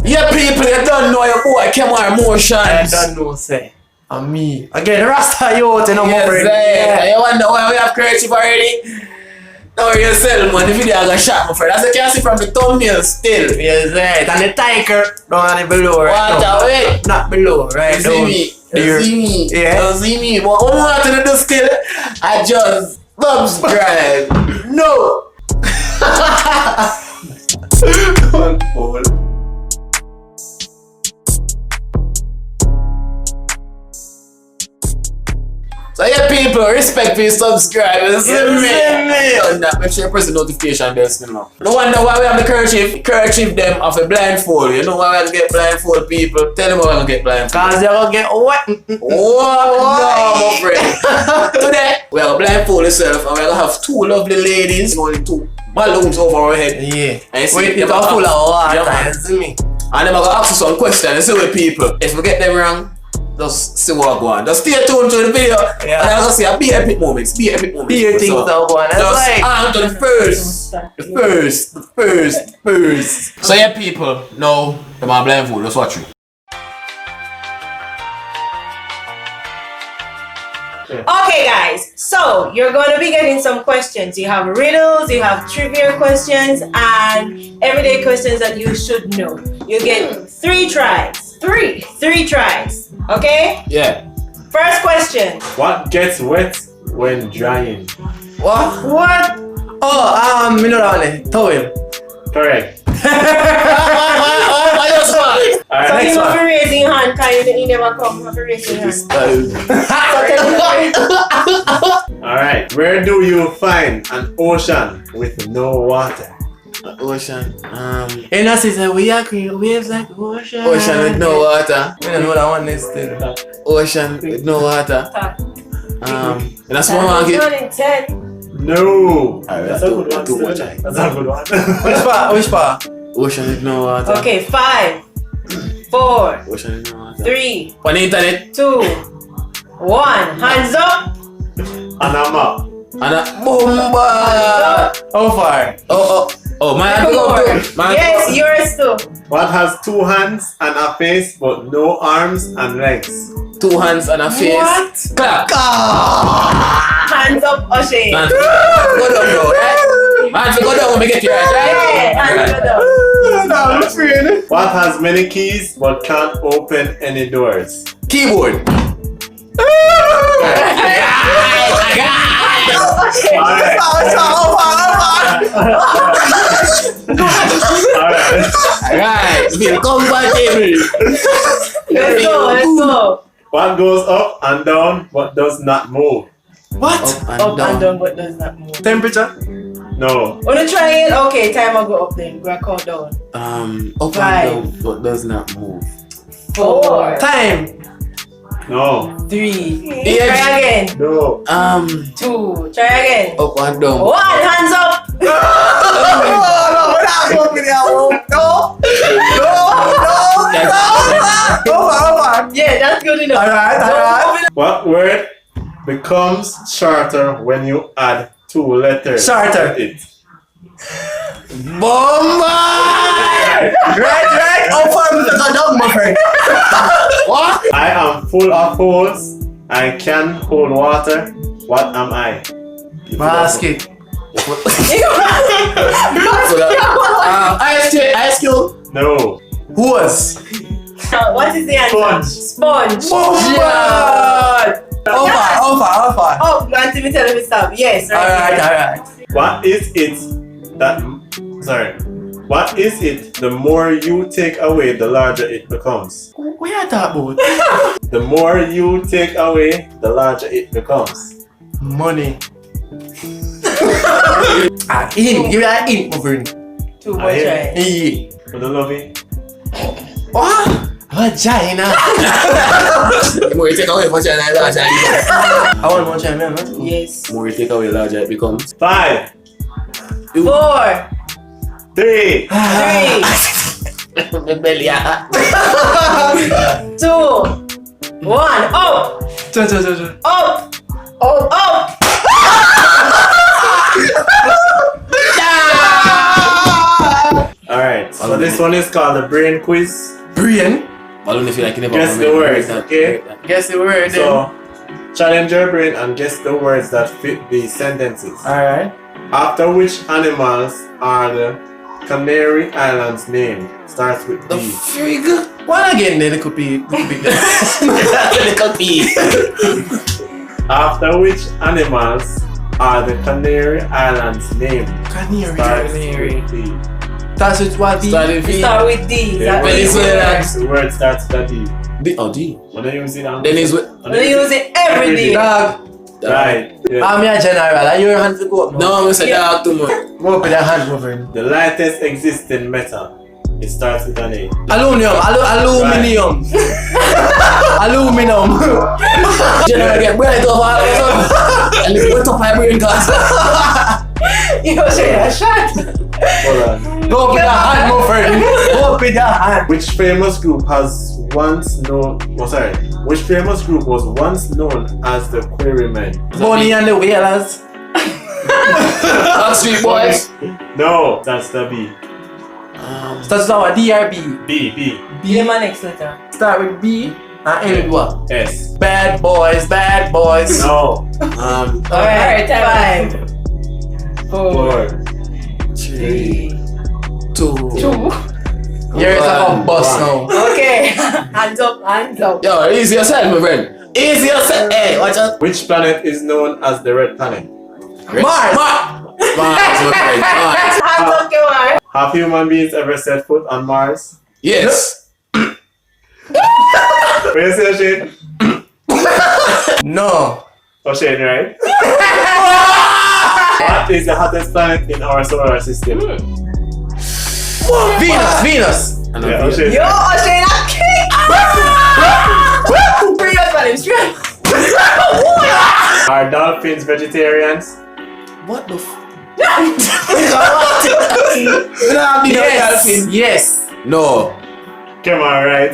Yeah, people, you don't know your boy Kemar Motions. I don't know, say. And me. Again, Rasta youth, you know, Yes, my friend. sir. You wonder why we have creative already? Now yourself, man. The video I got shot, my friend. As you can see from the thumbnail still. Yes, right. And the tiger down on the below, right? What away? Not below, right? You see me? You see me? Yeah. You see me? But what I want to do still, I just subscribe. No. So yeah, people, respect for your subscribers. And make sure you press the notification bell still now. No wonder why we have the kerchief them of a blindfold. You know why we have to get blindfold, people? Tell them why we have to get blindfold. Cause you're gonna get wet. What? No, my friend. Today, we are blindfold yourself and we're gonna have two lovely ladies, only two balloons over our head. Yeah. And you see, Wait, them it's full of water. Yeah, man. You see me? And then I'm gonna ask you some questions and see what people. If we get them wrong, just see what go on. Just stay tuned to the video. Yeah. And I'm gonna say be epic moments. Be epic moments. Be your things So, that go on. That's just like. on to the first. So yeah, people, now the man blindfold, just watch you. Okay, guys, so you're going to be getting some questions. You have riddles, you have trivia questions, and everyday questions that you should know. You get 3 tries. Three tries. Okay? Yeah. First question. What gets wet when drying? What? What? Oh, you know that one. Towel. Correct. I just want. Alright, So next you have one. to raise your hand because you never come. You have to raise your hand. So tell me- Alright. Where do you find an ocean with no water? Ocean. And I say, we are creating waves like ocean. Ocean with no water. I don't know that one is still. Ocean with no water. And that's what I want to get. 1 in 10. No. Alright, That's that's a good one. too much. That's a good one. Which part? Ocean with no water. Okay, 5, 4, Ocean with no water. 3, On the internet. 2, 1. Hands up. And I'm up. And a bomba. How far? Oh, my hand Come go on. too. My hand Yes, go. yours too. What has 2 hands and a face but no arms and legs? 2 hands and a face. What? Clap. Hands up, Oshay. Man, go down though, right? Man, go down when we get you right, Yeah, right? hands Right. up. No, I'm afraid. What has many keys but can't open any doors? Keyboard. Alright. Alright. Right. Feel compatible. Let's go. What goes up and down but does not move? What? Up and down, but does not move. Temperature? No. Wanna try it? Okay, time will go up then. Go count down. Up 5. and down, but does not move. 4, Time. No. 3. Yeah. Try again. No. 2. Try again. Up and down. 1. Hands up. Yeah, that's good enough. Alright. What word becomes shorter when you add 2 letters? Shorter. to it? Bomba! Right. How far we go down, my friend? What? I am full of holes. I can hold water. What am I? Basket. Ice cube. No. Hose. What is the answer? Sponge. Bomba! How far? Oh, until we tell him to stop. Yes, Alright. What is it that? Sorry. What is it? The more you take away, the larger it becomes. What you talking about? The more you take away, the larger it becomes. Money. Give me that hint, my friend. 2 more try. Yeah. For the lovey. What? Vagina. The more you take away, much larger it becomes. I want more try, man. Yes. The more you take away, larger it becomes. 5, 4, 3. 3, My belly, ah. 2, 1. Up. Up. Up. Alright. All So this one is called the brain quiz. Brain. I don't feel like you never Guess the words, okay? Guess the word. So challenge your brain and guess the words that fit the sentences. Alright. After which animals are the Canary Islands named? Starts with The D. frig. One again, then it could be. Little pea. After which animals are the Canary Islands named? Canary. Starts Canary. with D. That's it, what the. Starting We V. start with D. The That word- means Venezuela. the word starts with a D. D. Oh, D. When I use it on Then is with. we use it every day. Dog. Right. Yeah. I'm your general. Are you your hand to go up? No, I'm say dog too much. Go up with your hand moving. The lightest existing metal. It starts with an A. Aluminium. Aluminium. Aluminum. General get bread over. And it's went up my brain gas. You go say a shot. Hold on. Go up with your hand, my friend. Go up with your hand. Which famous group has once known? Oh, sorry. Which famous group was once known as the Quarrymen? Bonnie and the Whalers. Backstreet Boys. No, that's the B. Starts with our DRB. B. Name my next letter. Start with B and end with what? S. Bad boys, bad boys. No. Alright, 5, 4, 3, 2. 2. You're a bus now. Okay. Hands up, hands up. Yo, easy yourself, my friend. Easy yourself. Hey, watch out. Which planet is known as the Red Planet? Mars. Mars, my friend. Mars. Hands up, Kewar. Have human beings ever set foot on Mars? Yes. What you say, Shane? No. Oh, Shane, right? What is the hottest planet in our solar system? Venus. And Yeah, I'm oh, Shane. Yo, Shane, I'm king. Bring us on him straight. Are dolphins vegetarians? What the f? Yes. Yes. No. Come on, right?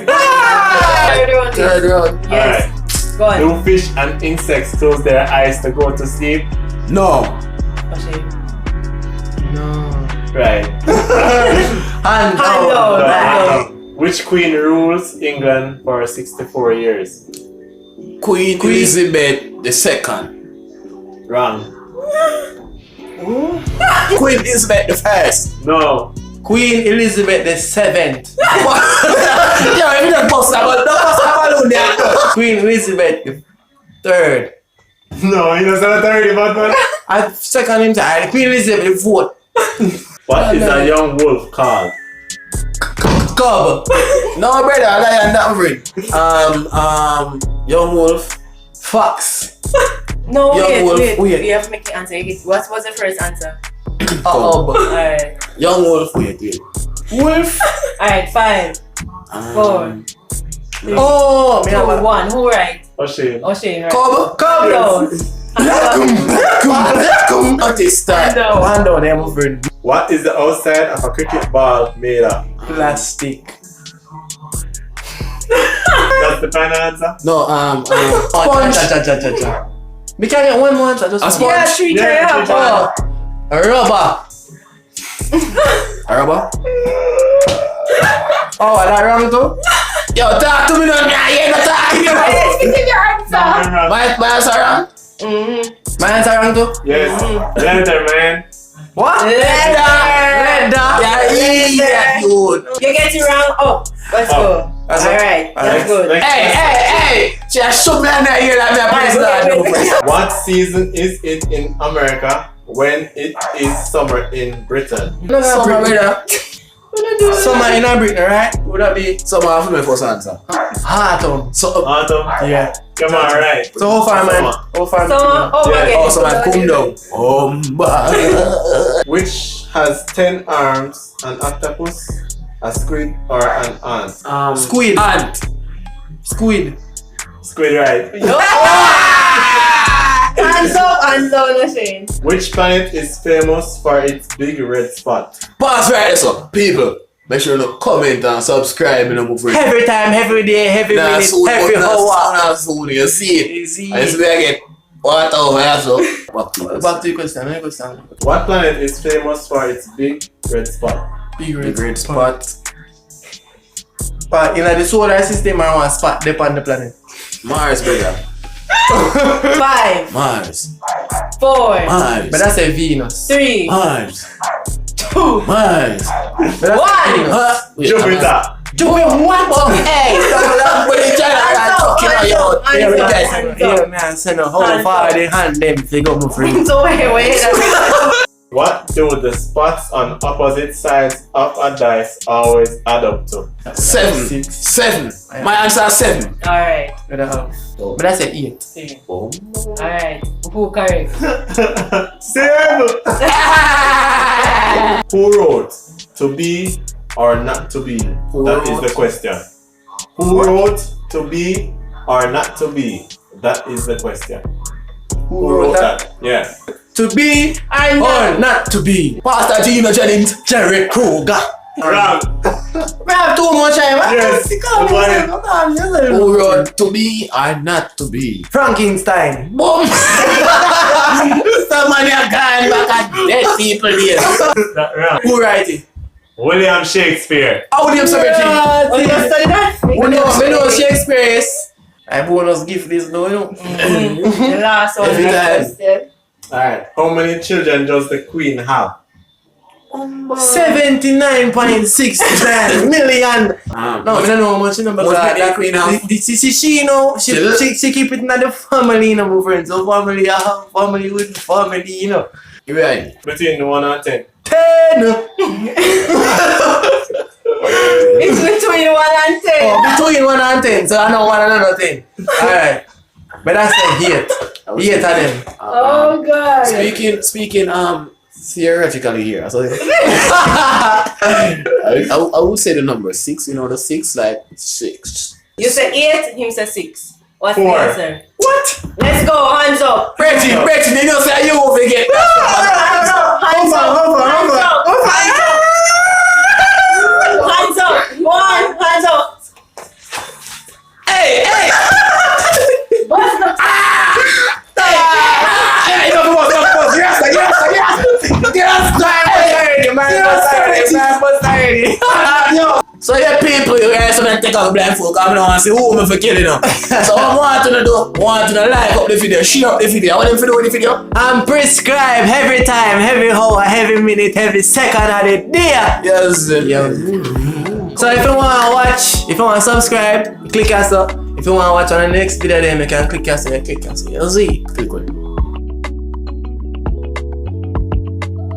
Third round. Yes. Go on. Do fish and insects close their eyes to go to sleep? No. Oh, Shane. Right. Hand Hand down. down. No. Which queen rules England for 64 years? Queen Elizabeth II. Wrong. Queen Elizabeth I. No. Queen Elizabeth the Seventh. Yo, if you don't bust that one, don't bust that one on there. Queen Elizabeth the Third. No, you know, it's not 30, man. I second him to Queen Elizabeth the Fourth. What is a young wolf called? Cub. No, brother, I like that friend. Young Wolf. Fox. No, Young wolf, wait. wait. You have to make the answer. What was the first answer? Alright. Young Wolf, wait. Wolf. Alright, 5, 4, 3, Oh, 2, me have a 1. Who right? Oh, Shane. Oh, Shane, right? Cub. Cub. down. Not this Hand time. down. Hand down, them friend. What is the outside of a cricket ball made of? Plastic. That's the final answer? No, Sponge. Me can get one more answer. Just A one. sponge. Yeah, 3 Yeah, try three out. try. A rubber. A rubber. Oh, that wrong too? Yo, talk to me now. Yeah, no talk to me. Yes, give me your answer. My answer wrong. My answer wrong too? Yes. Leather, man. What? Leather. Yeah, yeah, dude. You get it wrong. Oh, let's go. That's it. Alright, that's good. Next. Hey. She has shook me on that here like me a place that. What season is it in America when it is summer in Britain? Summer, brother. Summer in Britain, right? Would that be Summer for my first answer. autumn? So, Autumn? Yeah. Come on, right. So how far, man? Summer. How far? So, oh my Yeah, god. oh, so I come down. Which has 10 arms, an octopus, a squid, or an ant? Squid. Ant. Squid. Squid, right. Hands up, hands down, Shane. Which planet is famous for its big red spot? Pass right there, so people. Make sure you comment and subscribe and move forward. Every time, every day, every minute, every hour. soon, you see it. Easy. I see again. What over here, so. Back to your question. My question. What planet is famous for its big red spot? Big The red great spot. But in the solar system, I want spot dip on the planet. Mars, brother. 5, Mars. 4, Mars. But that's a Venus. 3, Mars. 2, Mars. But that's One. a Venus. Wait, Jupiter. Jupiter, what? Hey, stop with each other. Yeah, Hands man, send a whole far they hand them if they go move free. So wait. What do the spots on opposite sides of a dice always add up to? 7. 7. My answer is 7. Alright. But that's a 8. Oh. Alright. Who correct? 7. Who wrote to be or not to be? That is the question. Who wrote to be or not to be? That is the question. Who wrote that? Yeah. To be And or not to be? Pastor Gino Jennings. Jerry Kruger. Wrong. We have too much time. Yes. Who wrote to be or not to be? Frankenstein. Boom! Somebody have gone back at dead people here. Wrong. Who write it? William Shakespeare. How do you say everything? Oh, you study that? We know Shakespeare is. I bonus gift this no, you know. The last one. Every time. Question. Alright. How many children does the Queen have? 79.69 million. No, I don't know how much, you know, but What did the Queen have? she you know, she keep it in the family, you know, my friends. So family, family with family, you know. You ready? Between 1 and 10. 10. It's between 1 and 10. Oh, between 1 and 10, so I know 1 and another 10. Alright. But that's the 8. 8 of them. Oh God. Speaking theoretically here. So I would say the number 6, you know, the 6 like 6. You said 8, him said 6. What's 4. the answer? What? Let's go, hands up. Reggie, they don't say you will forget. Hands up. Hands up. 1, hands up. Hey! What's the So yeah, people, you guys want to take out the blindfold. I don't want to see who me for killing them. So what I want to do, I want to like up the video, share up the video. I want them to do with the video. I'm prescribed every time, every hour, every minute, every second of the day. Yes. So if you want to watch, if you want to subscribe, click us up. If you want to watch on the next video, then you can click us and click us. You see? Click on it.